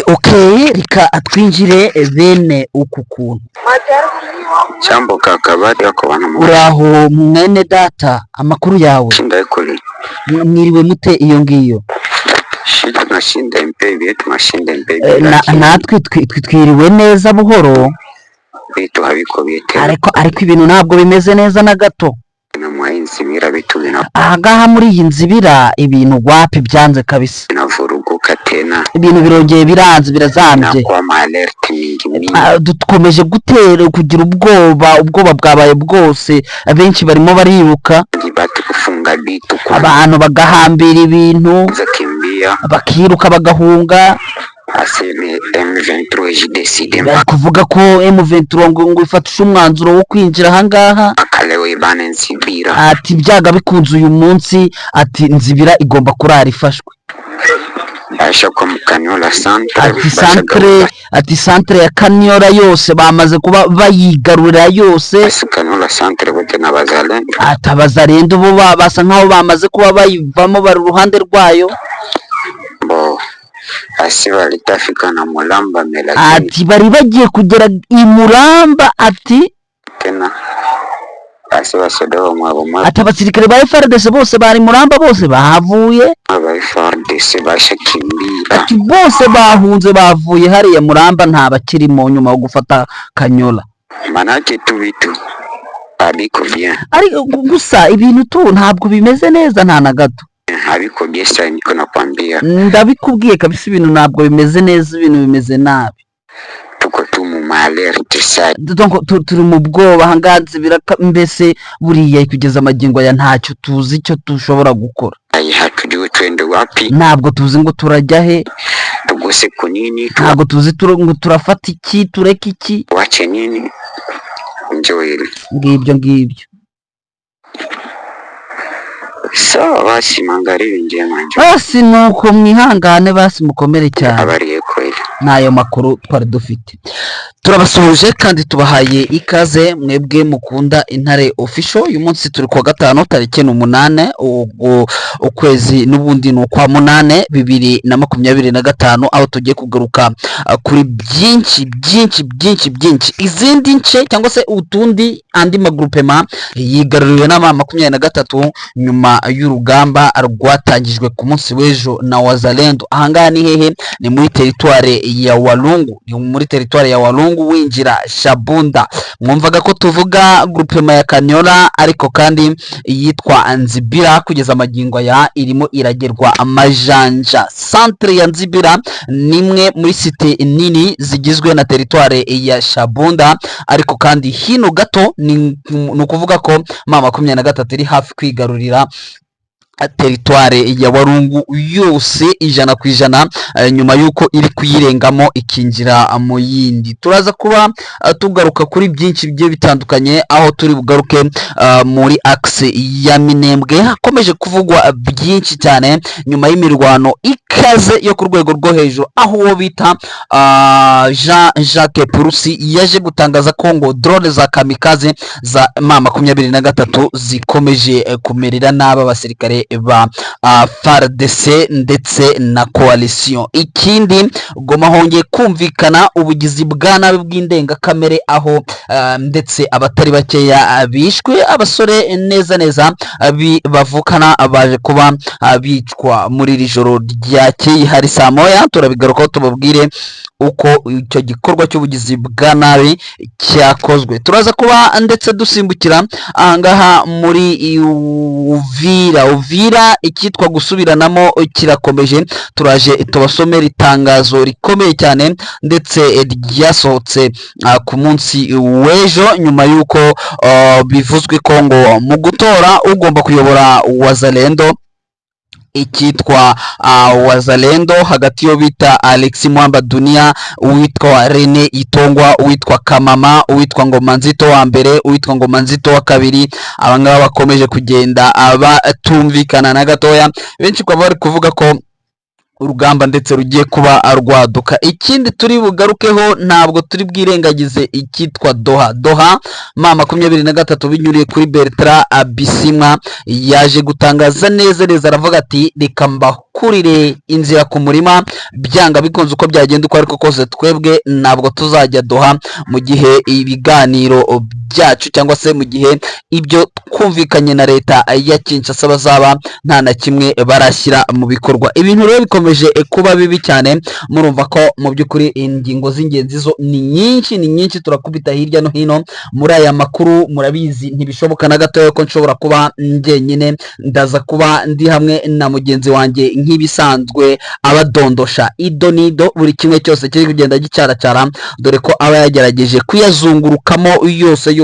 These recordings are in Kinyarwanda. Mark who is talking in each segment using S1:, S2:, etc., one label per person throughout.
S1: Okay, reka twinjire bene uku kuntu.
S2: Jambo kaka, baada ya kubana
S1: Uraho mwene data, amakuru yawe?
S2: shinda ikuli
S1: Mwiriwe mute iyo ngiyo?
S2: shida nashinda impebi yetu mashinda impebi
S1: Natwe twiriwe neza buhoro,
S2: bitu habiko bite
S1: ariko ibintu ntabwo bimeze neza na gato.
S2: na mwainzi mira bitu
S1: Ahagaha muri iyi nzibira ibintu wapi byanze kabisa.
S2: binavuruguka tena
S1: Ibintu birongeye biranze
S2: na
S1: birazambye.
S2: kwa alert mingi
S1: Dukomeje gutera kugira ubwoba bwabaye bwose, abenshi barimo bariruka,
S2: bati kufunga bitu
S1: abantu bagahambira ibintu,
S2: za kimbia
S1: bakiruka bagahunga.
S2: aseme M23 jideside
S1: Bari kuvuga ko M23 ngo ifatisha umwanzuro wo kwinjira ahangaha,
S2: makalewe bane nsibira
S1: ati byaga bikunze uyu munsi, ati nzibira igomba kurara ifashwe.
S2: basha kwa Mukanyola centre
S1: Ati centre ya Kanyola yose bamaze kuba bayigarurira yose.
S2: Kanyola centre bote na bazalendo
S1: Atabazarendo bo basa nkaho bamaze kuba bayivamo bari uruhande rwayo.
S2: bo asiba litafika na Mulamba melaki
S1: Ati bari bagiye kugera i Muramba, ati
S2: tena asiba sodo mwabo
S1: ati abasirikare ba FARDC bose bari Muramba, bose bahavuye.
S2: aba FARDC bashakimbira
S1: Ati bose bahunze bavuye hariya Muramba, nta bakirimo nyuma yo gufata Kanyola.
S2: manake tu bitu abiko bien
S1: Ari gusa ibintu tu ntabwo bimeze neza nta na gato.
S2: abiko biesa niko nakwambia
S1: Ndabikubwiye kabisa, ibintu ntabwo bimeze neza, ibintu bimeze nabi.
S2: tuko tu mu alert sa
S1: Donc turi mu bwoba hanganze biraka, mbese buriya kugeza amagingo ya ntacyo tuzi icyo tushobora gukora.
S2: ai hatujui twende wapi
S1: Ntabwo tuzi ngo turajya he,
S2: tuguse kunini
S1: ntabwo tuzi ngo turafata iki, tureka iki,
S2: wache nini njoeli
S1: ngibyo.
S2: sawa basi magharibi njema njo
S1: Basi nuko mwihangane, basi mukomere cyane.
S2: habari kweli
S1: Nayo makuru twari dufite. Turabasuhuje kandi tubahaye ikaze mwebwe mukunda Intare Official. Uyu munsi turi kwa gatanu tariki 8 ukwezi n'ubundi no kwa 8 2025, aho tugiye kugaruka kuri byinshi izindi nce cyangwa se utundi andi magroupema yigaruriwe na 23 nyuma y'urugamba rwatangijwe ku munsi w'ejo na Wazalendo. Ahangana ni hehe? Ni muri territoire ya Walungu, winjira Shabunda. Mwumvaga ko tuvuga groupema ya Kanyola, ariko kandi yitwa Nzibira kugeza amagingo ya irimo iragerwa amajanja. Centre ya Nzibira nimwe muri site nini zigizwe na territoire ya Shabunda, ariko kandi hino gato ni ukuvuga ko 23 iri hafi kwigarurira territoire ya Walungu yose 100% nyuma yuko iri kuyirengamo ikinjira mu yindi. Turaza kuba tugaruka kuri byinshi bigiye bitandukanye, aho turi bugaruke muri axe ya Minembwe hakomeje kuvugwa byinshi cyane nyuma y'imirwano ikaze yo ku rwego rwo hejuru, aho uwo bita Jean-Jacques Purusi yaje gutangaza ko ngo drone za kamikaze za M23 zikomeje kumerera n'aba basirikare ba FARDC ndetse na coalition. Ikindi Goma hongeye kumvikana ubugizi bwa nabi bw'indengakamere, aho ndetse abatari bakeya bishwe, abasore neza bavukana baje kuba bicwa muri iri joro ryakeye hari saa moya. Turabigarukaho tubabwire uko icyo gikorwa cy'ubugizi bwa nabi cyakozwe. Turaza kuba ndetse dusimbukira ahangaha muri Uvira ikitwa gusubiranamo kirakomeje. Turaje tubasomera itangazo rikomeye cyane ndetse ryasohotse ku munsi w'ejo, nyuma yuko bivuzwe ko ngo mu gutora ugomba kuyobora Wazalendo ikitwa Wazalendo hagati yo bita Alexis Mwamba Dunia, uwitwa Rene Itongwa, uwitwa Kamama, uwitwa Ngoma Nzito wa mbere, uwitwa Ngoma Nzito wa kabiri. Abangaba bakomeje kugenda abatumvikana na gatoya. Benshi kwa bari kuvuga ko urugamba ndetse rugiye kuba rwaduka. Ikindi turi bugarukeho ntabwo turi bwirengagize icyitwa Doha M23 binyuriye kuri Bertrand Bisimwa yaje gutangaza neza aravuga ati reka mbakurire inzira ku murima, byanga bikunze uko byagenda uko ariko kose twebwe ntabwo tuzajya Doha mu gihe ibiganiro byacu cyangwa se mu gihe ibyo twumvikanye na leta ya Kinshasa bazaba nta na kimwe barashyira mu bikorwa. Ibintu rero bikomeje kuba bibi cyane, murumva ko mu by'ukuri ingingo z'ingenzi zo ni nyinshi turakubita hirya no hino muri aya makuru. Murabizi ntibishoboka na gato ko nshobora kuba njyenyine, ndaza kuba ndi hamwe na mugenzi wanjye nk'ibisanzwe abadondosha idonido buri kimwe cyose kiri kugenda gicyaracara, dore ko aba yagerageje kuyazungurukamo yose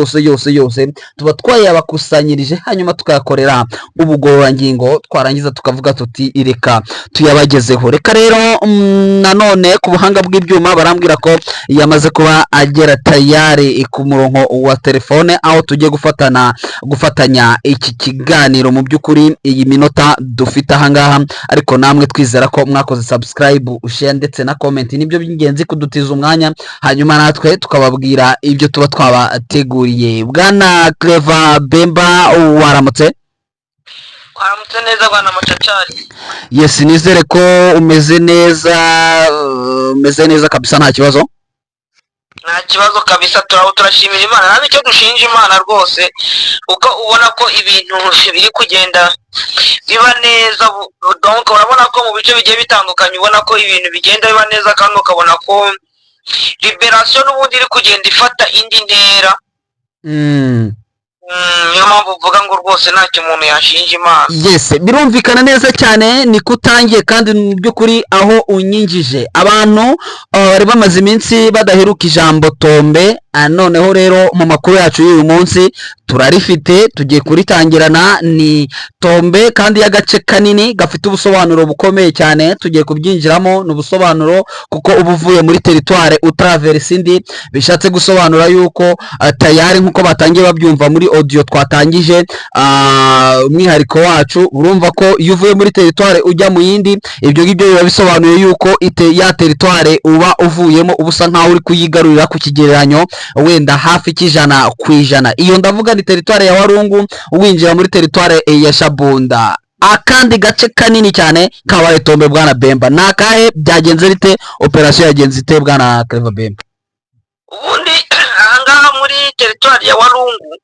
S1: tuba twayabakusanyirije hanyuma tukayakorera ubugororangingo, twarangiza tukavuga tuti reka tuyabagezeho. Reka rero nanone ku buhanga bw'ibyuma barambwira ko yamaze kuba agera tayari ku murongo wa telefone, aho tugiye gufatanya iki kiganiro. Mu by'ukuri iyi minota dufite ahangaha, ariko namwe twizera ko mwakoze subscribe, share ndetse na comment, nibyo by'ingenzi kudutiza umwanya, hanyuma natwe tukababwira ibyo tuba twabateguriye. Bwana Clever Bemba, waramutse?
S3: Waramutse neza bwana Macacari.
S1: Yes, nizere ko umeze neza kabisa, nta kibazo.
S3: Nta kibazo kabisa, turashimira Imana, nta nicyo dushinja Imana rwose, uko ubona ko ibintu biri kugenda biba neza. Donc urabona ko mu bice bigiye bitandukanye ubona ko ibintu bigenda biba neza, kandi ukabona ko liberation n'ubundi iri kugenda ifata indi ntera. Niyo mpamvu uvuga ngo rwose ntacyo umuntu yashinja Imana.
S1: Yes, birumvikana neza cyane, ni kutangiye kandi mu by'ukuri aho unyinjije abantu bari bamaze iminsi badaheruka ijambo tombe. Noneho rero mu makuru yacu y'uyu munsi turarifite, tugiye kuritangirana. Ni tombe kandi y'agace kanini gafite ubusobanuro bukomeye cyane, tugiye kubyinjiramo. Ni ubusobanuro kuko uba uvuye muri teritware utraverse indi, bishatse gusobanura yuko tayari nk'uko batangiye babyumva muri audio twatangije umwihariko wacu. Urumva ko iyo uvuye muri teritware ujya mu yindi, ibyo ngibyo biba bisobanuye yuko ya teritware uba uvuyemo ubusa nkaho uri kuyigarurira ku kigereranyo wenda hafi k'100%. Iyo ndavuga ni teritware ya Walungu winjira muri teritware ya Shabunda. Akandi gace kanini cyane kabaye tombe bwana Bemba, nakahe byagenze rite? Operation yagenze ite bwana Clever Bemba?
S3: Ubundi ahangaha muri teritware ya Walungu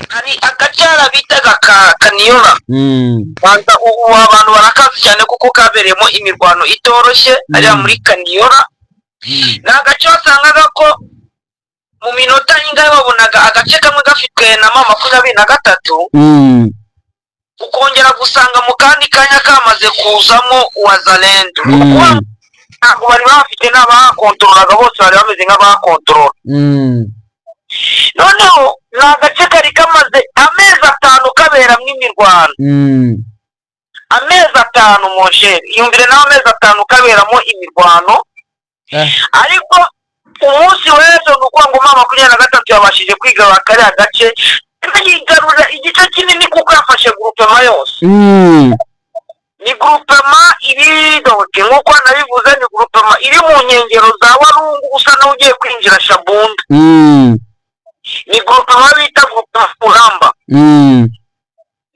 S3: hari agacara bitaga Kaniyora. Ubu abantu barakazi cyane kuko kabereyemo imirwano itoroshye ariya muri Kaniyora. Ni agace wasangaga ko mu minota ingahe babonaga agace kamwe gafitwe na M23, ukongera gusanga mu kandi kanya kamaze kuzamo Wazalendo. Ntabwo bari bafite n'abakontorolaga, bose bari bameze nk'abakontorora. Noneho ni agace kari kamaze amezi 5 kaberamo imirwano. Amezi 5 monsheri, yumvire nawe amezi 5 kaberamo imirwano. Ariko umunsi w'ejo nuko ngo M23 yabashije kwigarura kariya gace, yigarura igice kinini kuko yafashe groupement yose. Ni groupement iri doke nkuko nabivuze, ni groupement iri mu nkengero za Walungu usa naho ugiye kwinjira Shabunda. Ni groupement bita groupement Muramba.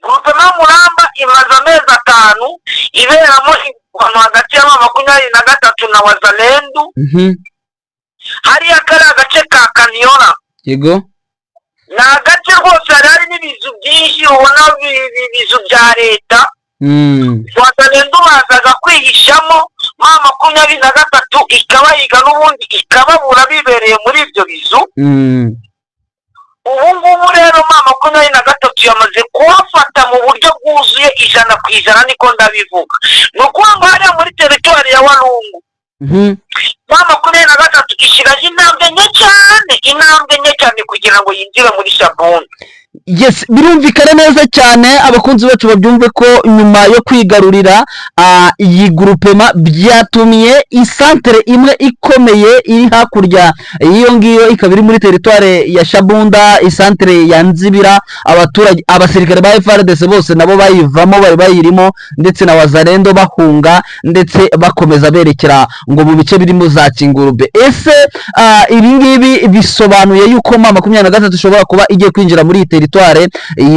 S3: Groupement Muramba imaze amezi 5 iberamo abantu hagati ya M23 na Wazalendo. Hariya kari agace ka Kaniyora.
S1: Yego.
S3: Ni agace rwose hari n'ibizu byinshi, ubona ibizu bya leta. Wazalendo bazaga kwihishamo, M23 ikabahiga n'ubundi ikababura bibereye muri ibyo bizu. Ubu ngubu rero M23 yamaze kuwafata mu buryo bwuzuye 100%, niko ndabivuga. Ni ukuvuga ngo hariya muri teritwari ya Walungu M23 ishyiraho intambwe nke cyane kugira ngo yinjire muri Shabunda.
S1: Yes, birumvikana neza cyane abakunzi bacu babyumve ko nyuma yo kwigarurira iyi groupement byatumye isantere imwe ikomeye iri hakurya iyo ngiyo ikaba iri muri territoire ya Shabunda, isantere ya Nzibira, abaturage abasirikare ba FARDC bose nabo bayivamo bari bayirimo, ndetse na wazalendo bahunga ndetse bakomeza berekera ngo mu bice birimo za Kingurube. Ese ibi ngibi bisobanuye yuko mama 23 ishobora kuba igiye kwinjira muri territoire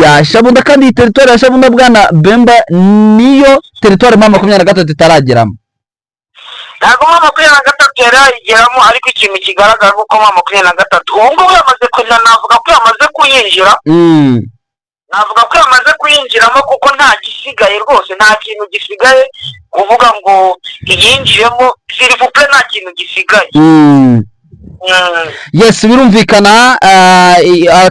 S1: ya Shabunda, kandi territoire ya Shabunda bwana Bemba niyo territoire mama 23 itarageramo.
S3: Ntabwo mama 23 yarayigeramo, ariko ikintu kigaragara ko mama 23 ubwo yamaze kujya, navuga ko yamaze kuyinjira. Navuga ko yamaze kuyinjiramo kuko nta gisigaye rwose, nta kintu gisigaye kuvuga ngo iyinjiremo, s'il vous plaît, nta kintu gisigaye.
S1: Yes, birumvikana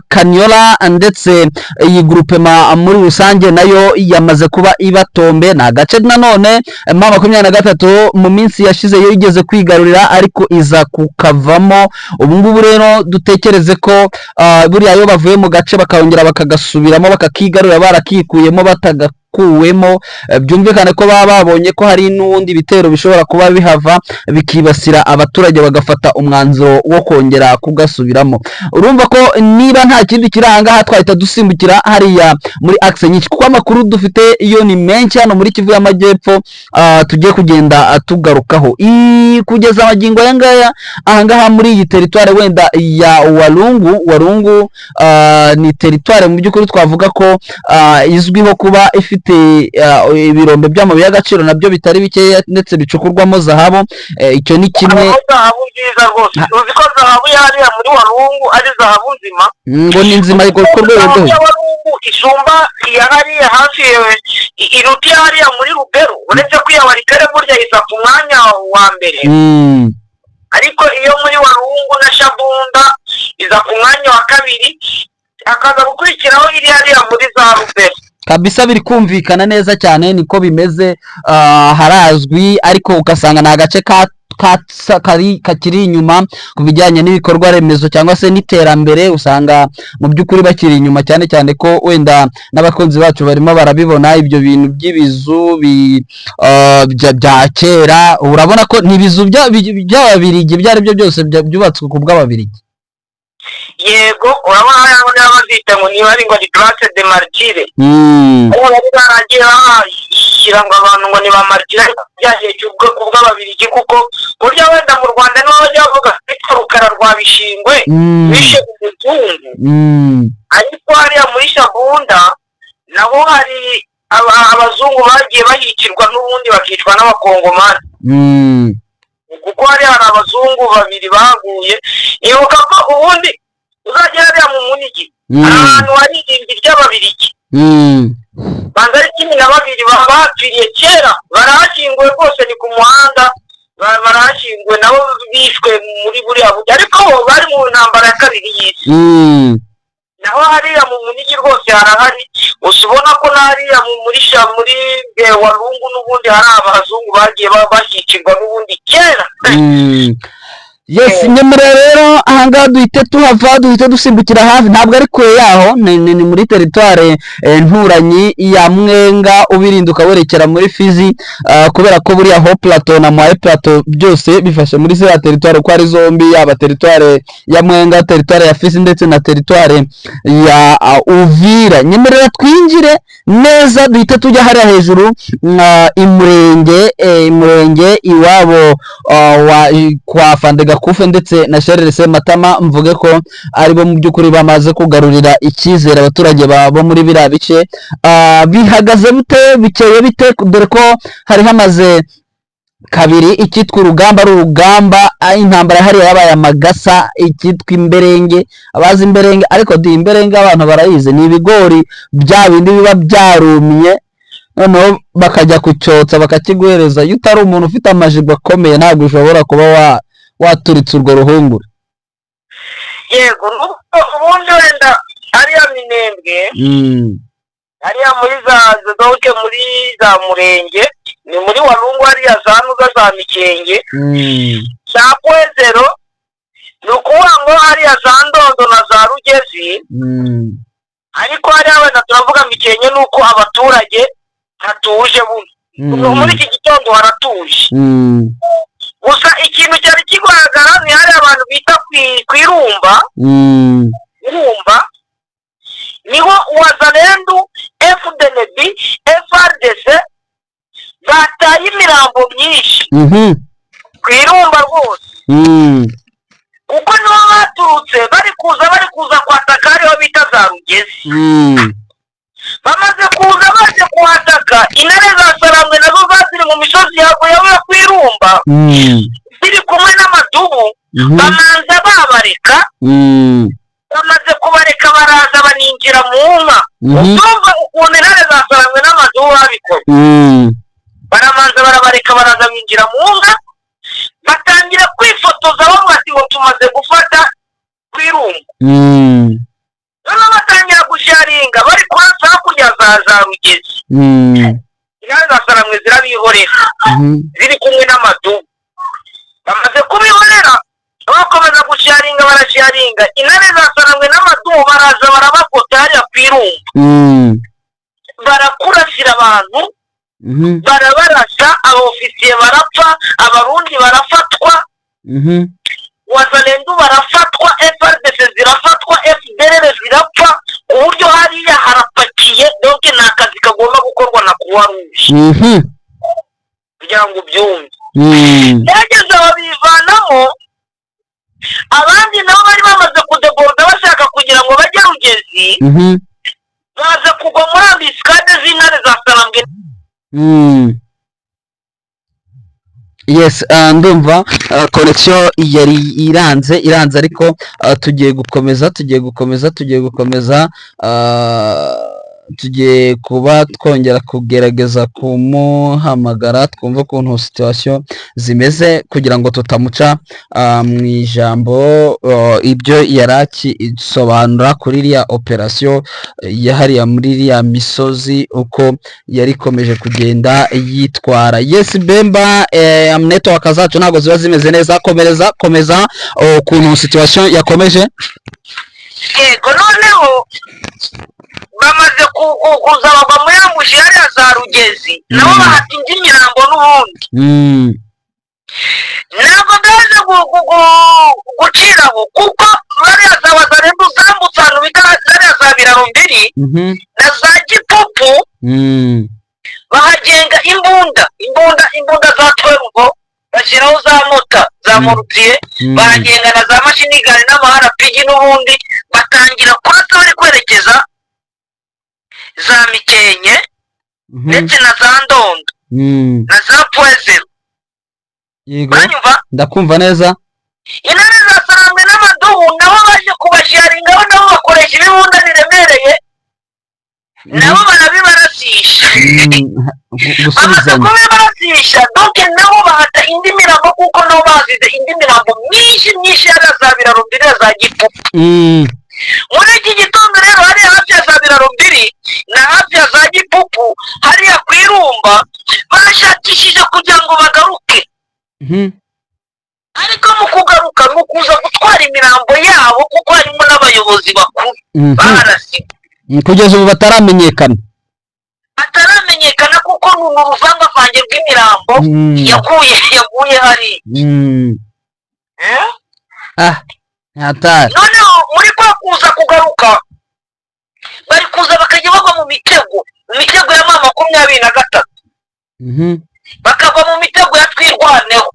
S1: Kanyola ndetse iyi groupement muri rusange nayo yamaze kuba ibatombe. Na gace nanone mama 23 mu minsi yashize yo igeze kwigarurira, ariko iza kukavamo. Ubu ngubu rero dutekereze ko buriya yo bavuye mu gace bakongera bakagasubiramo bakakigarurira barakikuyemo kuwemo, byumvikane ko baba babonye ko hari n'ubundi bitero bishobora kuba bihava bikibasira abaturage, bagafata umwanzuro wo kongera kugasubiramo. Urumva ko niba nta kindi kiranga twahita dusimbukira hariya muri axe nyinshi, kuko amakuru dufite iyo ni menshi hano muri Kivu y'Amajyepfo tugiye kugenda tugarukaho kugeza amagingo yangaya ahangaha muri iyi territoire wenda ya Walungu. Ni territoire mu by'ukuri twavuga ko izwiho kuba ifite ibirombe by'amabuye y'agaciro nabyo bitari bikeya ndetse bicukurwamo zahabu. Icyo ni kimwe.
S3: Zahabu nziza rwose, uzi ko zahabu yariya muri Walungu ari zahabu nzima,
S1: ngo ni nzima ariko ko rwego
S3: Walungu isumba hariya hafi iruti hariya muri Rubero, uretse ko iya Warikare burya isa ku mwanya wa mbere, ariko iyo muri Walungu na Shabunda iza ku mwanya wa kabiri, akaza gukurikiraho iri hariya muri za Rubero.
S1: Kabisa biri kumvikana neza cyane, niko bimeze. Harazwi, ariko ugasanga na gace kakiri inyuma ku bijyanye n'ibikorwa remezo cyangwa se n'iterambere. Usanga mu by'ukuri bakiri inyuma cyane cyane ko wenda n'abakunzi bacu barimo barabibona ibyo bintu by'ibizu bya kera. Urabona ko n'ibizu by'Ababirigi byari byo byose byubatswe ku bw'Ababirigi.
S3: Yego, urabona hano n'abazita ngo niba ari ngo ni place de martyre, bari baragiye bashyira ngo abantu ngo ni ba martyre, byagiye cyubwo ku bw'Ababirigi, kuko burya wenda mu Rwanda niho bajya bavuga ko Rukara rwa Bishingwe bishe umuzungu, ariko hariya muri Shabunda naho hari abazungu bagiye bahikirwa n'ubundi bakicwa n'Abakongomani, kuko hari abazungu babiri baguye. Ibuka ko ubundi uzagera hariya mu Munigi ahantu hari irimbi ry'Ababirigi, banza ari 12 bapfiriye kera, barahashyinguwe rwose, ni ku muhanda barahashyinguwe, nabo bishwe muri buriya buryo, ariko bari mu ntambara ya kabiri y'isi. Naho hariya mu Munigi rwose harahari, usubona ko hariya muri Walungu n'ubundi hari abazungu bagiye bashyikirwa n'ubundi kera.
S1: Yes, nyamara rero ahangaha duhite tuhava, duhite dusimbukira hafi, ntabwo ari kure yaho, ni muri territoire nturanyi ya Mwenga, ubirinduka werekera muri Fizi, kubera ko buriya ho plateau na Mwaye plateau byose bifashe muri za territoire ko ari zombi, yaba territoire ya Mwenga, territoire ya Fizi ndetse na territoire ya Uvira. Nyamara twinjire neza, duhite tujya hariya hejuru imurenge iwabo kwa Fandega Kufe ndetse na Charles Matama, mvuge ko aribo mu by'ukuri bamaze kugarurira icyizere abaturage bo muri biriya bice. Bihagaze bite, bikeye bite, dore ko hari hamaze kabiri ikitwa urugamba ari urugamba, intambara hariya yabaye amagasa, ikitwa imberenge. Abazi imberenge, ariko di imberenge abantu barayize, ni ibigori bya bindi biba byarumye noneho bakajya kucyotsa bakakiguhereza. Iyo utari umuntu ufite amajigwa akomeye ntabwo ushobora kuba waturitse urwo ruhungure.
S3: Yego, ubundi wenda hariya Minembwe, hariya muri doke muri za Murenge, ni muri Walungu hariya za Nuga za Mikenge, za Kwezero, ni ukuvuga ngo hariya za Ndondo na za Rugezi, ariko hari abana turavuga mikenye nuko abaturage hatuje buno muri iki gitondo haratuje gusa ikintu cyari kigaragara ni hari abantu bita kwirumba irumba niho Wazalendo FDLB FRDC bataye imirambo myinshi kwirumba rwose uko niho baturutse bari kuza kwataka ariho bita za Rugezi bamaze kuza baje kuhataka intare za Sarambwe nazo zaziri mu misozi yawe kwirumba ziri kumwe n'amadubu bamanza babareka bamaze kubareka baraza baninjira mu nka urumva ukuntu intare za Sarambwe n'amadubu babikora baramanza barabareka baraza binjira mu nka batangira kwifotoza bamwati ngo tumaze gufata kwirumba noneho batangira gusharinga bari kurasa hakurya za Rugezi intare za Sarambwe zirabihorera ziri kumwe n'amadubu bamaze kubihorera bakomeza gusharinga barasharinga intare za Sarambwe n'amadubu baraza barabafota hariya kwirumba barakurasira abantu barabarasa abofisiye barapfa abarundi barafatwa Wazalendo barafatwa FRDC zirafatwa FDLR zirapfa uburyo hariya harapakiye donc nta kazi kagomba gukorwa na Croix Rouge kugira ngo byumve yageze babivanamo abandi nabo bari bamaze kudeborda bashaka kugira ngo bajye Rugezi baza kugwa muri ambiscade z'intare za Sarambwe
S1: yes ndumva connection yari iranze ariko tugiye gukomeza tugiye kuba twongera kugerageza kumuhamagara twumva ukuntu situation zimeze kugira ngo tutamuca mu ijambo ibyo yaraki isobanura kuri iriya operation yahariya muri iriya misozi uko yari komeje kugenda yitwara. Yes Bemba network zacu ntago ziba zimeze neza, komeza ukuntu situation yakomeje.
S3: Yego noneho bamaze kuza bava muri amushi hariya za Rugezi nabo bahata indi mirambo n'ubundi ntabwo byaje guciraho kuko bariya za Wazalendo zambutse ahantu bita zariya za Biraro mbiri na za Gipupu bahagenga imbunda za Twerugo bashyiraho za mota za Morutiye bahagenga na za mashinigani n'amaharapigi n'ubundi batangira kurasa bari kwerekeza za Mikenye ndetse na za Ndondo na za Poezero.
S1: Yego ndakumva neza.
S3: Intare za Sarambwe n'amadubu nabo baje kubasharinga nabo bakoresha ibibunda biremereye nabo barabibarasisha bamaze kubibarasisha donc nabo bahata indi mirambo kuko nabo bazize indi mirambo myinshi yari za Biraro mbiri za Gipupu. Muri iki gitondo rero hari hafi ya za Biraro mbiri na hafi ya za Gipupu hariya kwirumba barashakishije kugira ngo bagaruke ariko mu kugaruka ni ukuza gutwara imirambo yabo kuko harimo n'abayobozi bakuru barasiga
S1: kugeza ubu bataramenyekana
S3: kuko ni uruvangavange rw'imirambo yaguye hari noneho muri kwa kuza kugaruka bari kuza bakajya bagwa mu mitego ya mama 23 bakava mu mitego ya twirwaneho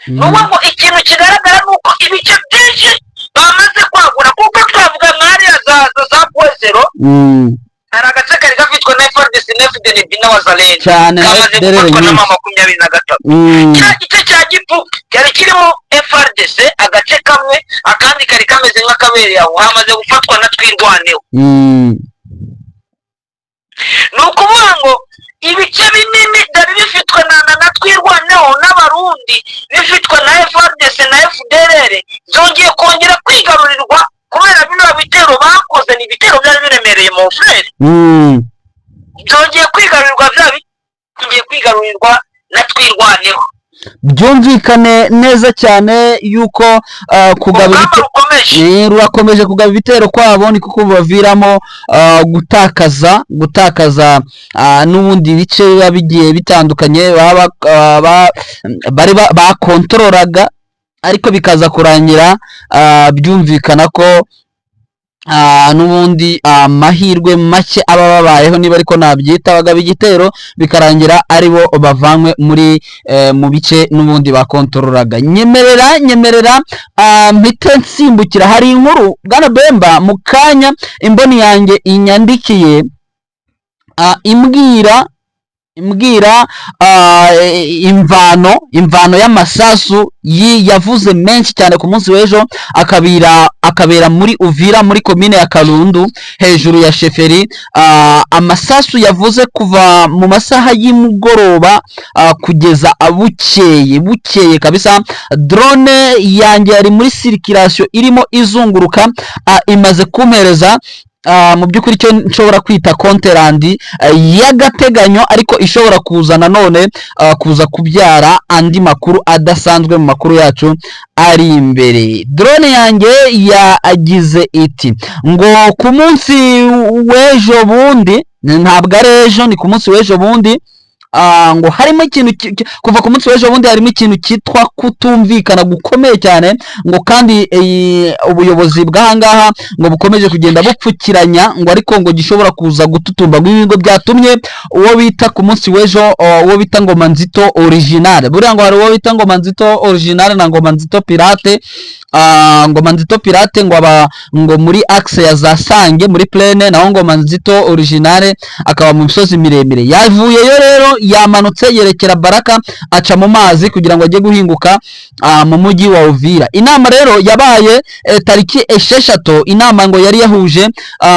S3: n'ubwo ikintu kigaragara nuko ibice byinshi bamaze kwagura kuko twavuga mwari za Poezero hari agace kari gafitwe na FRDC FDLB na Wazalendo
S1: cyane
S3: FDLB na mama 23 cya gice cya Gipupu cyari kirimo FRDC agace kamwe akandi kari kameze nk'akabere yaho hamaze gufatwa na twirwaneho nukuvuga ngo ibice binini byari bifitwe na twirwaneho n'abarundi bifitwe na FRDC na FDLR zongeye kongera kwigarurirwa kubera bino bitero bakoze ni bitero byari biremereye mu frere zongeye kwigarurirwa kwigarurirwa na twirwaneho
S1: byumvikane neza cyane yuko kugaba rurakomeje kugaba ibitero kwabo ni kuko baviramo gutakaza n'ubundi bice biba bigiye bitandukanye bari bakontorolaga, ariko bikaza kurangira byumvikana ko n'ubundi amahirwe make aba babayeho, niba ariko nabyita, bagaba igitero bikarangira aribo bavanywe mu bice n'ubundi bakontorolaga. nyemerera mpite nsimbukira, hari inkuru Bwana Bemba mu kanya imboni yanjye inyandikiye imbwira imvano y'amasasu yavuze menshi cyane ku munsi w'ejo, akabera muri Uvira muri komine ya Kalundu hejuru ya sheferi. Amasasu yavuze kuva mu masaha y'imugoroba kugeza bukeye kabisa. Drone yanjye yari muri circulation irimo izunguruka, imaze kumpereza mu by'ukuri cyo nshobora kwita konterandi y'agateganyo, ariko ishobora kuza nanone kuza kubyara andi makuru adasanzwe mu makuru yacu ari imbere. Drone yanjye yagize iti ngo ku munsi w'ejo bundi, ntabwo ari ejo, ni ku munsi w'ejo bundi, ngo harimo ikintu kuva ku munsi w'ejo bundi harimo ikintu cyitwa kutumvikana gukomeye cyane, ngo kandi ubuyobozi bw'ahangaha ngo bukomeje kugenda bupfukiranya, ngo ariko ngo gishobora kuza gututumba ngo byatumye uwo bita ku munsi w'ejo uwo bita Ngoma Nzito original, buriya ngo hari uwo bita Ngoma Nzito original na Ngoma Nzito pirate. Ngoma Nzito pirate ngo muri axe ya za Sange muri plaine, naho Ngoma Nzito original akaba mu misozi miremire. Yavuyeyo rero yamanutse yerekera Baraka, aca mu mazi kugira ngo ajye guhinguka mu mujyi wa Uvira. Inama rero yabaye tariki 6, inama ngo yari yahuje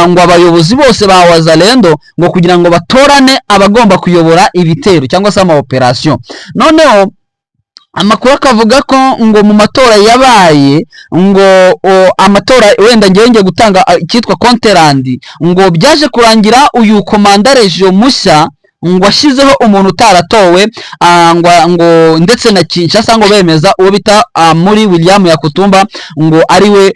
S1: ngo abayobozi bose ba Wazalendo ngo kugira ngo batorane abagomba kuyobora ibitero cyangwa se ama operation. Noneho amakuru akavuga ko ngo mu matora yabaye, ngo amatora wenda ngiye gutanga cyitwa konterandi, ngo byaje kurangira uyu komanda region mushya ngo ashyizeho umuntu utaratowe, ngo ndetse na Kinshasa ngo bemeza uwo bita muri William Yakutumba ngo ariwe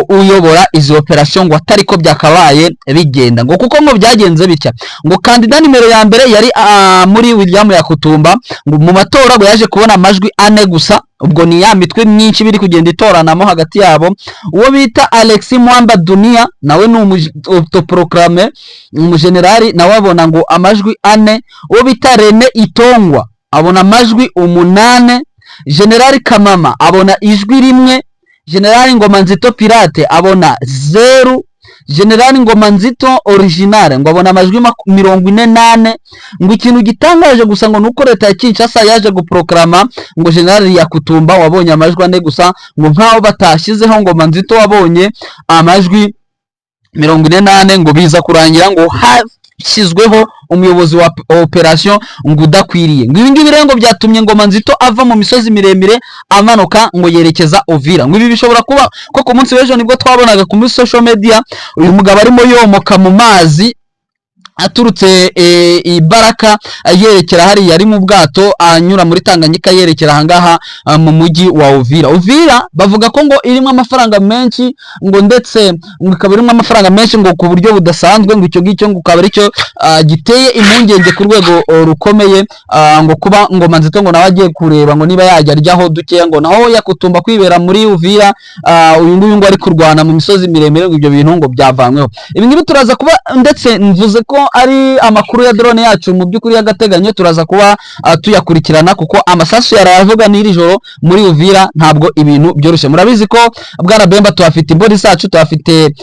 S1: uyobora izi operation, ngo atari ko byakabaye bigenda, ngo kuko ngo byagenze bitya. Ngo kandida nimero ya mbere yari muri William Yakutumba, ngo mu matora ngo yaje kubona amajwi 4 gusa, ubwo ni ya mitwe myinshi biri kugenda itoranamo hagati yabo. Uwo bita Alexis Mwamba Dunia nawe ni autoproclame umugenerali, nawe abona ngo amajwi 4. Uwo bita Rene Itongwa abona amajwi 8. General Kamama abona ijwi 1. General Ngoma Nzito pirate abona 0. General Ngoma Nzito original ngo abona amajwi 48. Ngo ikintu gitangaje gusa ngo nuko leta ya Kinshasa yaje guproclama ngo General Yakutumba wabonye amajwi 4 gusa, ngo nkaho batashyizeho Ngoma Nzito wabonye amajwi 48, ngo biza kurangira ngo hashyizweho umuyobozi wa operation ngo udakwiriye. Ngo ibingibi rero ngo byatumye Ngoma Nzito ava mu misozi miremire amanuka ngo yerekeza Uvira. Ngo ibi bishobora kuba ko ku munsi w'ejo nibwo twabonaga ku social media uyu mugabo arimo yomoka mu mazi aturutse Baraka yerekera hari yari mu bwato anyura muri Tanganyika yerekera ahangaha mu mujyi wa Uvira. Uvira bavuga ko ngo irimo amafaranga menshi, ngo ndetse ngo ikabirimo amafaranga menshi ngo ku buryo budasanzwe, ngo icyo gicyo ngo kabari cyo giteye impungenge ku rwego rukomeye, ngo kuba Ngoma Nzito ngo nawe agiye kureba ngo niba yajya aryaho dukeya, ngo naho Yakutumba kwibera muri Uvira, uyu nguyu ngo ari kurwana mu misozi miremire, ngo ibyo bintu ngo byavanyweho. Ibi ngibi turaza kuba ndetse mvuze ko ari amakuru ya drone yacu mu by'ukuri y'agateganyo, turaza kuba tuyakurikirana kuko amasasu yaravuga n'iri joro muri Uvira ntabwo ibintu byoroshye. Murabizi ko Bwana Bemba tuhafite imboni zacu, tuhafite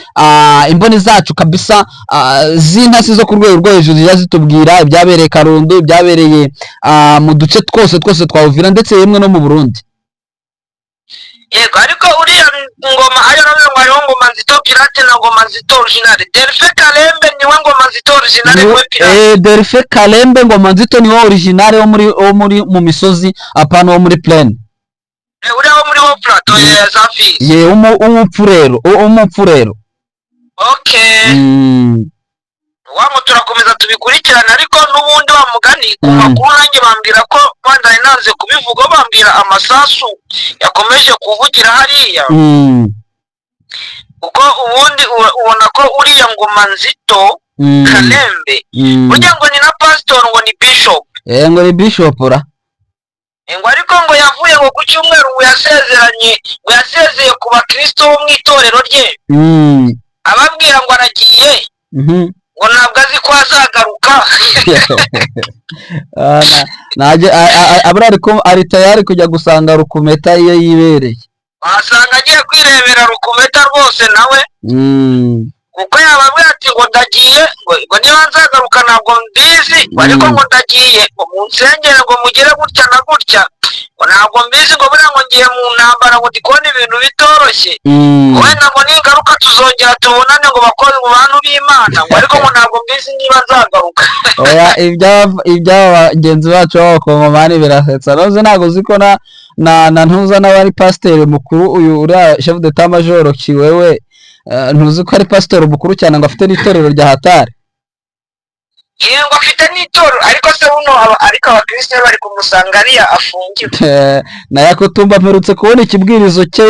S1: imboni zacu kabisa z'intasi zo ku rwego rwo hejuru zitubwira ibyabereye Karundo, ibyabereye mu duce twose twa Uvira ndetse yemwe no mu Burundi.
S3: Yego, ariko uriya ngoma ayo nawe ngo ariho Ngoma Nzito pirate na Ngoma Nzito original. Delfe Kalembe niwe Ngoma Nzito original we pirate.
S1: Delfe Kalembe Ngoma Nzito niwe original wo muri mu misozi, apana wo muri plaine.
S3: Uriya wo muri wo plateau ya Zafi.
S1: Ye umupfurero.
S3: Okay. wamwe turakomeza tubikurikirana ariko n'ubundi wa mugani ku makuru nanjye bambwira ko bandanye nanze kubivuga bambwira amasasu yakomeje kuvugira hariya kuko ubundi ubona ko uriya Ngoma Nzito Kalembe burya ngo ni na pastor ngo ni bishop
S1: ngo ni bishop ora
S3: ngo ariko ngo yavuye ngo ku cyumweru ngo yasezeye ku bakristo bo mu itorero rye ababwira ngo aragiye ngo ntabwo azi ko azagaruka
S1: abura ari tayari kujya gusanga Rukumeta iyo yibereye
S3: wasanga agiye kwirebera Rukumeta rwose nawe kuko yababwira ati ngo ndagiye ngo niba nzagaruka ntabwo mbizi ariko ngo ndagiye ngo munsengere ngo mugire gutya na gutya ngo ntabwo mbizi ngo buriya ngo ngiye mu ntambara ngo ndikubona ibintu bitoroshye wenda ngo ningaruka tuzongera tubonane ngo bakoze mu bantu b'Imana ngo ariko ngo ntabwo mbizi niba nzagaruka
S1: oya iby'aba bagenzi bacu b'abakongomani birasetsa noze ntabwo uzi ko na ntuza n'abari pasiteri mukuru uyu uriya chef d'état major Kiwewe ntuzi ko ari pasiteri mukuru cyane ngo afite n'itorero rya hatari
S3: yego afite n'itorero ariko se buno ariko abakristo bari kumusanga ariya afungiwe
S1: na Yakutumba mperutse kubona ikibwirizo cye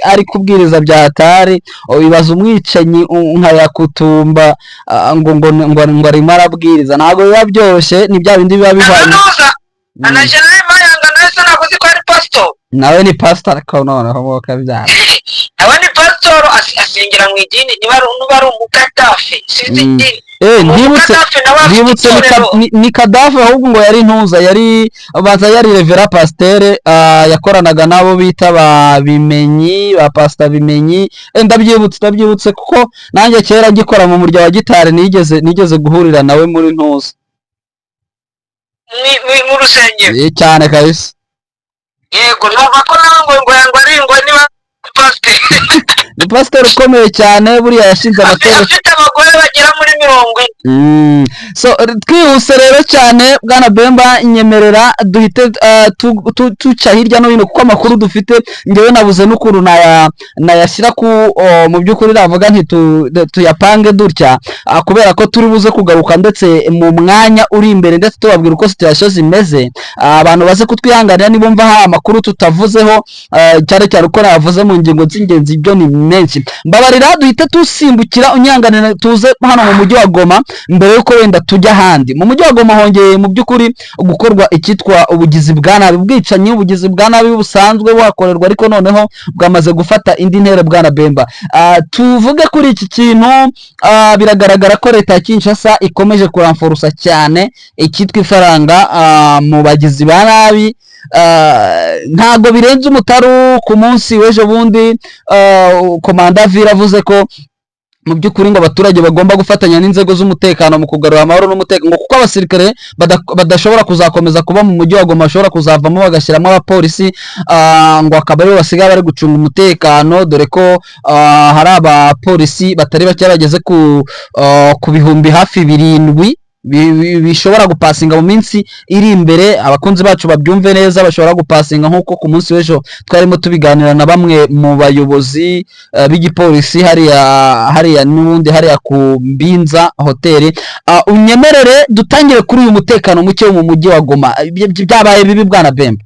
S1: ari kubwiriza bya hatari bibaza umwicanyi nka Yakutumba ngo arimo arabwiriza ntabwo biba byoroshye ni bya bindi biba bivanye
S3: ana General Mayanga nawe se ntabwo uzi ko ari pastor
S1: nawe ni pastor ariko noneho boka byara
S3: nawe ni pastor asengera mu idini niba ari umukatafe sinzi idini
S1: ntibutse ni Kadafi ahubwo ngo yari ntuza yari Revera Pasteur yakoranaga nabo bita ba Bimenyi ba Pastor Bimenyi ndabyibutse kuko nanjye kera gikora mu murya wa gitari nigeze guhurira nawe muri ntuza
S3: mu rusengero
S1: cyane kabisa
S3: yego numva ko nawe ngo ari niba pastor
S1: ni pastor ukomeye cyane buriya yashinze amatorero
S3: afite abagore bagera muri 40
S1: so twihuse rero cyane bwana Bemba inyemerera duhite tuca hirya no hino kuko amakuru dufite ngewe nabuze n'ukuru nayashyira ku mu by'ukuri navuga nti tuyapange dutya kubera ko turi buze kugaruka ndetse mu mwanya uri imbere ndetse tubabwira uko situation zimeze abantu baze kutwihanganira nibumva ha amakuru tutavuzeho cyane cyane uko navuze mu ngingo z'ingenzi ibyo ni menshi mbabarira duhite tusimbukira unyanganira tuze hano mu mujyi wa Goma mbere yuko wenda tujya handi mu mujyi wa Goma hongeye mu by'ukuri gukorwa ikitwa ubugizi bwa nabi bwicanyi ubugizi bwa nabi busanzwe buhakorerwa ariko noneho bwamaze gufata indi ntera bwana Bemba tuvuge kuri iki kintu biragaragara ko leta ya Kinshasa ikomeje kuramforusa cyane ikitwa ifaranga mu bagizi ba nabi ntago birenze umutaru ku munsi w'ejo bundi komanda Vira avuze ko mu by'ukuri ngo abaturage bagomba gufatanya n'inzego z'umutekano mu kugarura amahoro n'umutekano kuko abasirikare badashobora kuzakomeza kuba mu mujyi wa Goma bashobora kuzavamo bagashyiramo abapolisi ngo akaba aribo basigaye bari gucunga umutekano dore ko hari abapolisi batari bake bageze ku bihumbi hafi 7 bishobora gupasinga mu minsi iri imbere abakunzi bacu babyumve neza bashobora gupasinga nkuko ku munsi w'ejo twarimo tubiganira na bamwe mu bayobozi b'igipolisi hariya n'ubundi hariya ku Mbinza hoteli unyemerere dutangire kuri uyu mutekano muke wo mu mujyi wa Goma byabaye bibi bwana Bemba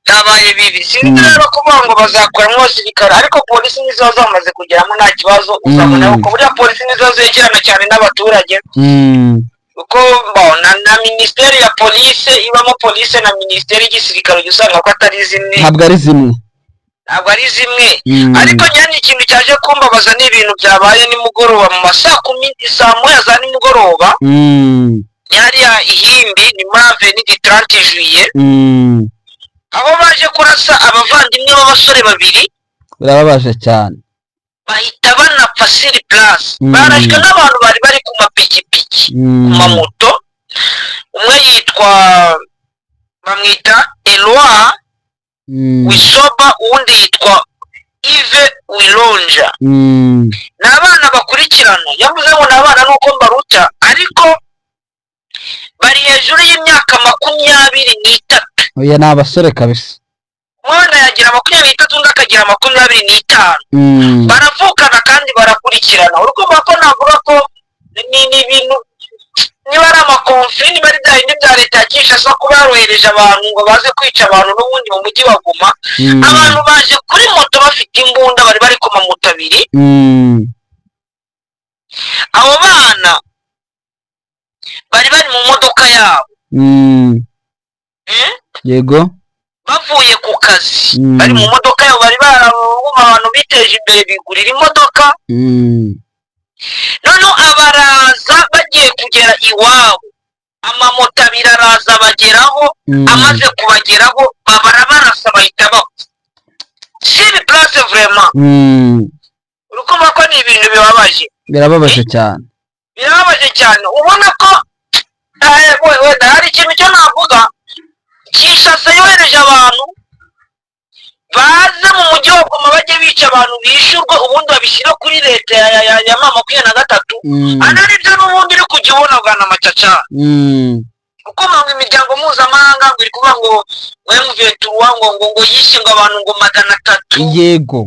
S3: byabaye bibi sinzi rero kuvuga ngo bazakora mwosirikare ariko polisi nizo zamaze kugeramo nta kibazo uzabona ko buriya polisi nizo zegerana cyane n'abaturage uko na ministeri ya polisi ibamo polisi na ministeri y'igisirikare usanga ko atari zimwe
S1: ntabwo ari zimwe
S3: ariko nyine ikintu cyaje kumbabaza ni ibintu byabaye nimugoroba mu masaa 10 za nimugoroba yariya ihimbi ni mave ni 30 juillet aho baje kurasa abavandimwe b'abasore babiri
S1: birababaje cyane
S3: bahita banapfa siri place barashwe n'abantu bari ku mapikipiki ku mamoto umwe yitwa bamwita Eloi Wisoba uwundi yitwa Yves Wilonja ni abana bakurikirana yavuze ngo ni abana nuko mbaruta ariko bari hejuru y'imyaka 23
S1: oya ni abasore kabisa
S3: umwana yagira 23 undi akagira 25 baravukana kandi barakurikirana urumva ko navuga ko ni ibintu niba ari amakonfiri niba ari bya bindi bya leta ya Kinshasa kuba yarohereje abantu ngo baze kwica abantu n'ubundi mu mujyi wa Goma abantu baje kuri moto bafite imbunda bari ku mamoto abiri abo bana bari mu modoka yabo
S1: yego
S3: bavuye ku kazi bari mu modoka yabo bari abantu biteje imbere bigurira imodoka noneho abaraza bagiye kugera iwabo amamoto abiri araza bageraho amaze kubageraho barabarasa bahita bapfa siri place vraiment urukumva ko ni ibintu
S1: birababaje cyane
S3: ubona ko wenda hari ikintu cyo navuga Kinshasa yohereje abantu baze mu mujyi wa Goma bajye bica abantu bishyurwa ubundi babishyira kuri leta ya M23 anaribyo n'ubundi uri kujya ubona bwana macaca kuko mpamvu imiryango mpuzamahanga ngo iri kuvuga ngo M23 ngo yishe ngo abantu ngo 300
S1: yego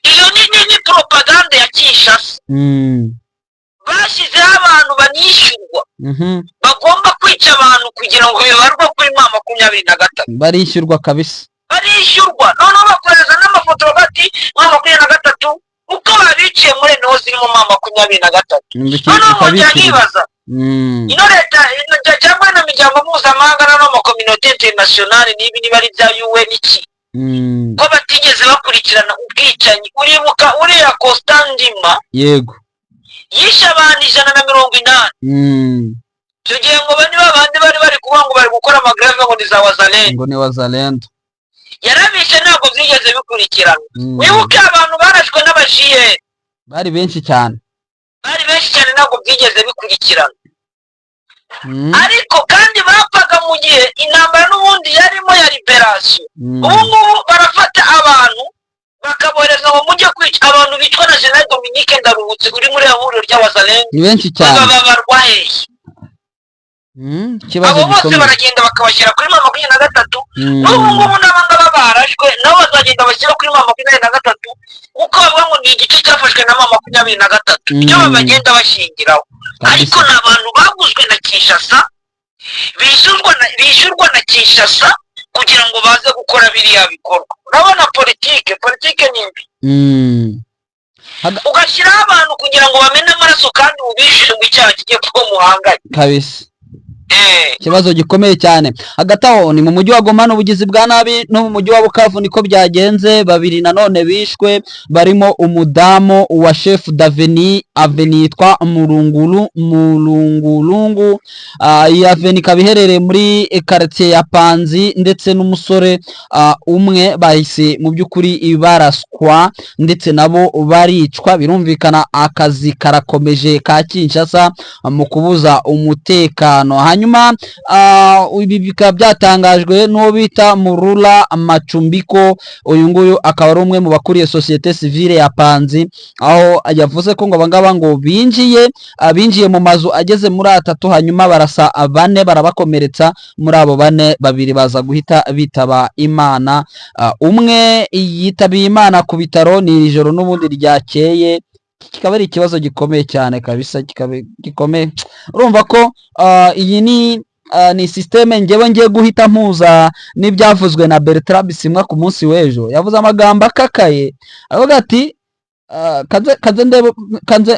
S3: iyo ni propaganda ya Kinshasa bashyizeho abantu banishyurwa bagomba kwica abantu kugira ngo bibarwe kuri M23
S1: barishyurwa kabisa
S3: barishyurwa noneho bakoreza n'amafoto bati M23 uko babiciye muri no zirimo M23 noneho nkongera nkibaza ino leta cyangwa na miryango mpuzamahanga n'amakominote internationale n'ibi niba ari bya UN iki ko batigeze bakurikirana ubwicanyi uribuka uriya Constantima
S1: yego
S3: yishe abantu 180 icyo gihe ngo bani babandi bari kuvuga ngo bari gukora amagreve ngo ni wazalendo yarabishe ntabwo byigeze bikurikirana wibuke abantu barashwe n'abajiyeri
S1: bari benshi cyane
S3: ntabwo byigeze bikurikirana ariko kandi bapfaga mu gihe intambara n'ubundi yarimo ya liberation ubu ngubu barafata abantu bakabohereza ngo mujye kwica abantu bicwa na General Dominique Ndaruhutse uri muri ihuriro ry'abazalendo
S1: ni benshi cyane
S3: barwaye abo bose baragenda bakabashyira kuri M23 n'ubu ngubu n'abangaba barashwe nabo bazagenda bashyira kuri M23 kuko bavuga ngo ni igice cyafashwe na M23 icyo bagenda bashingiraho ariko ni abantu baguzwe na Kinshasa bishyurwa na Kinshasa kugira ngo baze gukora biriya bikorwa urabona politike ni mbi ugashyiraho abantu kugira ngo bamene amaraso kandi ubishyure ngo icyaha kigiye kuba muhanganye
S1: kabisa ikibazo gikomeye cyane hagati aho ni mu mujyi wa Goma n'ubugizi bwa nabi no mu mujyi wa Bukavu niko byagenze babiri nanone bishwe barimo umudamu wa chef d'aveni yitwa Mulungulungu iyi aveni kabiherereye muri quartier ya Panzi ndetse n'umusore umwe bahise mu by'ukuri ibaraswa ndetse nabo baricwa birumvikana akazi karakomeje ka Kinshasa mu kubuza umutekano hanyuma ibi bikaba byatangajwe n'uwo bita Murula Macumbiko uyu nguyu akaba ari umwe mu bakuriye societe civile ya Panzi aho yavuze ko ngo abangaba ngo binjiye mu mazu ageze muri 3 hanyuma barasa 4 barabakomeretsa muri abo 4 babiri baza guhita bitaba Imana umwe yitabiye Imana ku bitaro ni ijoro n'ubundi ryakeye kikaba ari ikibazo gikomeye cyane kabisa gikomeye urumva ko iyi ni systeme ngiye guhita mpuza n'ibyavuzwe na Bertrand Bisimwa ku munsi w'ejo yavuze amagambo akakaye avuga ati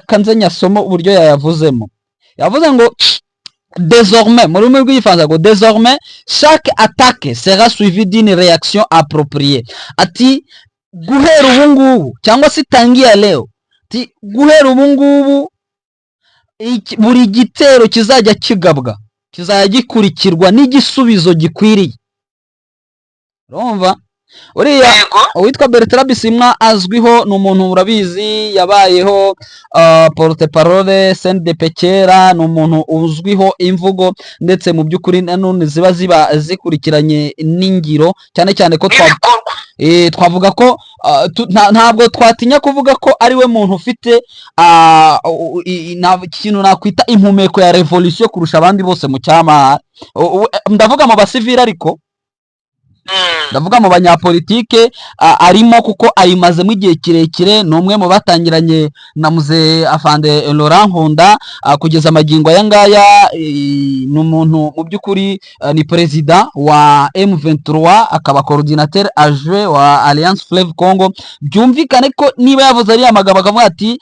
S1: kanze nyasomo uburyo yayavuzemo yavuze ngo désormais mu rurimi rw'igifaransa ngo désormais chaque attaque sera suivie d'une réaction appropriée ati guhera ubu ngubu cyangwa se tangia leo guhera ubu ngubu buri gitero kizajya kigabwa kizajya gikurikirwa n'igisubizo gikwiriye urumva uriya uwitwa Bertrand Bisimwa azwiho ni umuntu urabizi yabayeho porte parole CNDP kera ni umuntu uzwiho imvugo ndetse mu by'ukuri nanone ziba zikurikiranye n'ingiro cyane ko twavuga ko ntabwo twatinya kuvuga ko ari we muntu ufite ikintu nakwita impumeko ya revolution kurusha abandi bose mu cyama ndavuga mu basivili ariko ndavuga mu banyapolitike arimo kuko ayimazemo igihe kirekire, ni umwe mu batangiranye na muze Afande Laurent Nkunda kugeza amagingo aya ngaya. Ni umuntu mu by'ukuri ni perezida wa M23 akaba coordinateur adjoint wa Alliance Fleuve Congo. Byumvikane ko niba yavuze ari amagambo akavuga ati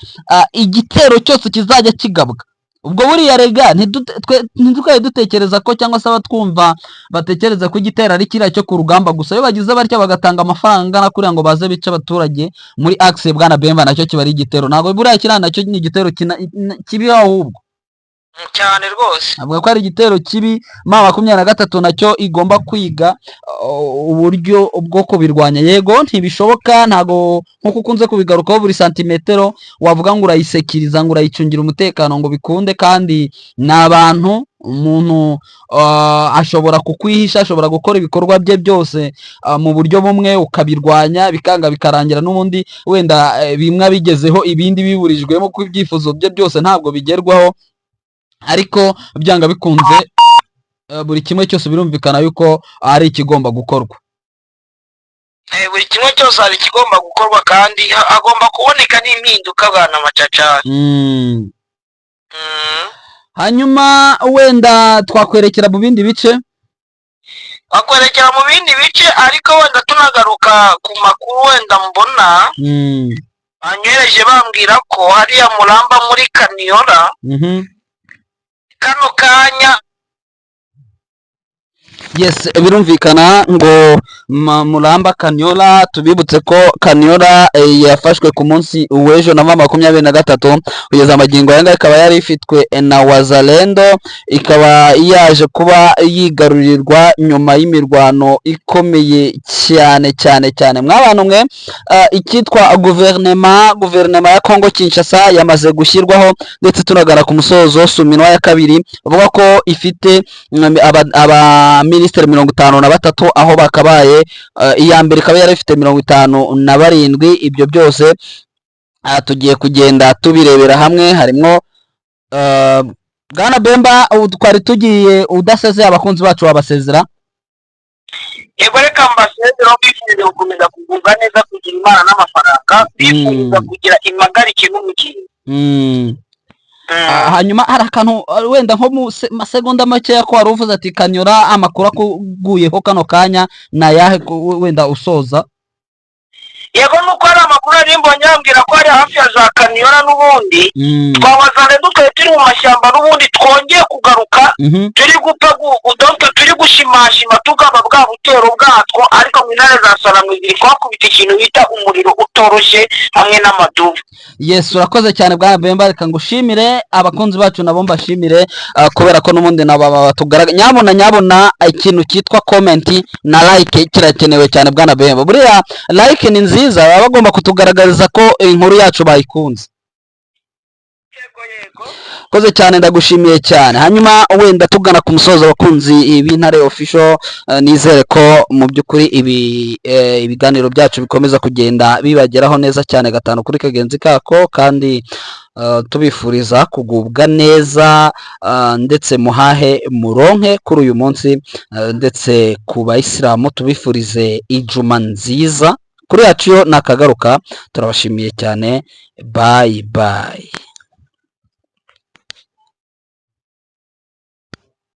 S1: igitero cyose kizajya kigabwa, ubwo buriya rega ntitwari dutekereza ko cyangwa se abatwumva batekereza ko igitero ari kiriya cyo ku rugamba gusa. Iyo bagize batya bagatanga amafaranga na kuriya ngo baze bice abaturage muri axe bwana Bemba, nacyo kiba ari igitero. Ntabwo buriya kiriya nacyo ni igitero kibi ahubwo
S3: cyane rwose.
S1: avuga ko ari igitero kibi. M23 nacyo igomba kwiga uburyo bwo kubirwanya. Yego ntibishoboka, ntago nkuko ukunze kubigarukaho buri santimetero wavuga ngo urayisekiriza ngo urayicungira umutekano ngo bikunde, kandi n'abantu umuntu ashobora kukwihisha, ashobora gukora ibikorwa bye byose mu buryo bumwe ukabirwanya bikanga bikarangira n'ubundi wenda bimwe bigezeho ibindi biburijwemo ko ibyifuzo bye byose ntabwo bigerwaho. Ariko byanga bikunze buri kimwe cyose birumvikana yuko ari ikigomba gukorwa.
S3: Buri kimwe cyose ari ikigomba gukorwa kandi agomba kuboneka n'impinduka bwana Macacari.
S1: Hanyuma wenda twakwerekera mu bindi bice,
S3: ariko wenda tunagaruka ku makuru wenda mbona anyereje bambwira ko hariya Muramba muri Kaniola kano kanya.
S1: Yes, birumvikana ngo Muramba Kaniola, tubibutse ko Kaniola yafashwe ku munsi w'ejo na 23 kugeza amagingo yanga ikaba yari ifitwe na Wazalendo, ikaba yaje kuba yigarurirwa nyuma y'imirwano ikomeye cyane mw'abantu mwe. Ikitwa guverinema ya Kongo Kinshasa yamaze gushyirwaho, ndetse tunagana ku musozo suminwa ya kabiri bavuga ko ifite aba Minisitiri 53 aho bakabaye iya mbere ikaba yari ifite 57. Ibyo byose tugiye kugenda tubirebera hamwe. Harimo bwana Bemba, twari tugiye udasezeye abakunzi bacu wabasezera.
S3: Yego reka mbasezera, bifuje gukomeza kugubwa neza, kugira imana n'amafaranga, bifuza kugira impagarike n'umukino.
S1: Hanyuma hari akantu wenda nko mu masegonda makeya ko wari uvuze ati Kaniola amakuru akuguyeho kano kanya na yahe wenda usoza.
S3: Yego nuko ari amakuru ari mbonye ambwira ko ari hafi ya za Kaniola n'ubundi twabazane dutwe turi mu mashyamba n'ubundi twongeye kugaruka turi gupfa udonke turi gushimashima tugaba bwa butero bwatwo, ariko mu ntare za Salamwe ziri kwakubita ikintu bita umuriro utoroshye hamwe n'amadubu.
S1: Yes, urakoze cyane bwana Bemba, reka ngushimire, abakunzi bacu nabo mbashimire kubera ko n'ubundi nyabona ikintu cyitwa comment na like kirakenewe cyane bwana Bemba. Buriya like ni nziza, baba bagomba kutugaragariza ko inkuru yacu bayikunze. Koze cyane, ndagushimiye cyane. Hanyuma wenda tugana ku musozo abakunzi b'Intare Official, nizere ko mu by'ukuri ibiganiro byacu bikomeza kugenda bibageraho neza cyane gatanu kuri kagenzi kako, kandi tubifuriza kugubwa neza, ndetse muhahe muronke kuri uyu munsi, ndetse ku bayisilamu tubifurize ijuma nziza. Kuri yacu yo nakagaruka, turabashimiye cyane, bye bye.